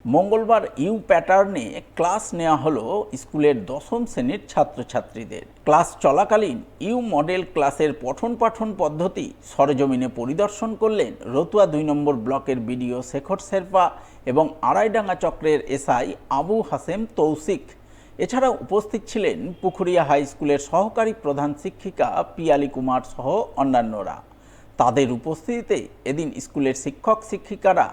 মঙ্গলবার ইউ প্যাটার্নে ক্লাস নেওয়া হলো স্কুলের দশম শ্রেণীর ছাত্রছাত্রীদের। ক্লাস চলাকালীন ইউ মডেল ক্লাসের পঠন পাঠন পদ্ধতি সরেজমিনে পরিদর্শন করলেন রতুয়া ২ নম্বর ব্লকের বিডিও শেখর শেরপা এবং আড়াইডাঙ্গা চক্রের এসআই আবু হাসেম তৌসিক। এছাড়া উপস্থিত ছিলেন পুখুরিয়া হাই স্কুলের সহকারী প্রধান শিক্ষিকা পিয়ালি কুমার সহ অন্যান্যরা। তাদের উপস্থিতিতে এদিন স্কুলের শিক্ষক শিক্ষিকারা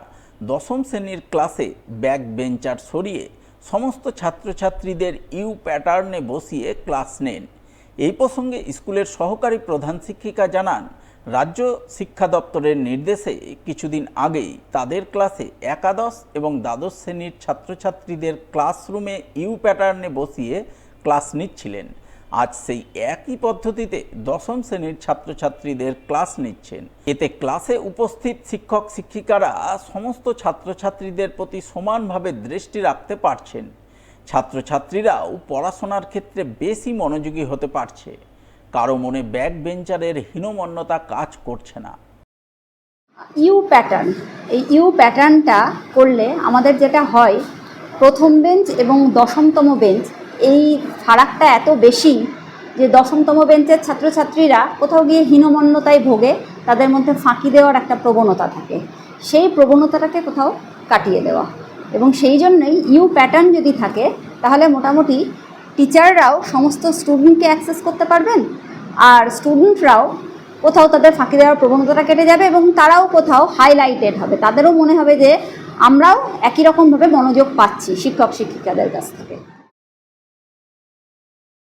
দশম শ্রেণীর ক্লাসে ব্যাক বেঞ্চার সরিয়ে সমস্ত ছাত্রছাত্রীদের ইউ প্যাটার্নে বসিয়ে ক্লাস নেন। এই প্রসঙ্গে স্কুলের সহকারী প্রধান শিক্ষিকা জানান, রাজ্য শিক্ষা দপ্তরের নির্দেশে কিছুদিন আগেই তাদের ক্লাসে একাদশ এবং দ্বাদশ শ্রেণীর ছাত্রছাত্রীদের ক্লাসরুমে ইউ প্যাটার্নে বসিয়ে ক্লাস নিচ্ছিলেন। আজ সেই একই পদ্ধতিতে দশম শ্রেণীর ছাত্রছাত্রীদের ক্লাস নিচ্ছেন। এতে ক্লাসে উপস্থিত শিক্ষক শিক্ষিকারা সমস্ত ছাত্রছাত্রীদের প্রতি সমানভাবে দৃষ্টি রাখতে পারছেন। ছাত্রছাত্রীরাও পড়াশোনার ক্ষেত্রে বেশি মনোযোগী হতে পারছে। কারো মনে ব্যাক বেঞ্চারের হীনমন্যতা কাজ করছে না। ইউ প্যাটার্ন, এই ইউ প্যাটার্নটা করলে আমাদের যেটা হয়, প্রথম বেঞ্চ এবং দশমতম বেঞ্চ এই ফারাকটা এত বেশি যে দশমতম বেঞ্চের ছাত্রছাত্রীরা কোথাও গিয়ে হীনমন্যতায় ভোগে, তাদের মধ্যে ফাঁকি দেওয়ার একটা প্রবণতা থাকে। সেই প্রবণতাটাকে কোথাও কাটিয়ে দেওয়া, এবং সেই জন্যই ইউ প্যাটার্ন যদি থাকে তাহলে মোটামুটি টিচাররাও সমস্ত স্টুডেন্টকে অ্যাক্সেস করতে পারবেন, আর স্টুডেন্টরাও কোথাও তাদের ফাঁকি দেওয়ার প্রবণতাটা কেটে যাবে এবং তারাও কোথাও হাইলাইটেড হবে। তাদেরও মনে হবে যে আমরাও একই রকমভাবে মনোযোগ পাচ্ছি শিক্ষক শিক্ষিকাদের কাছ থেকে।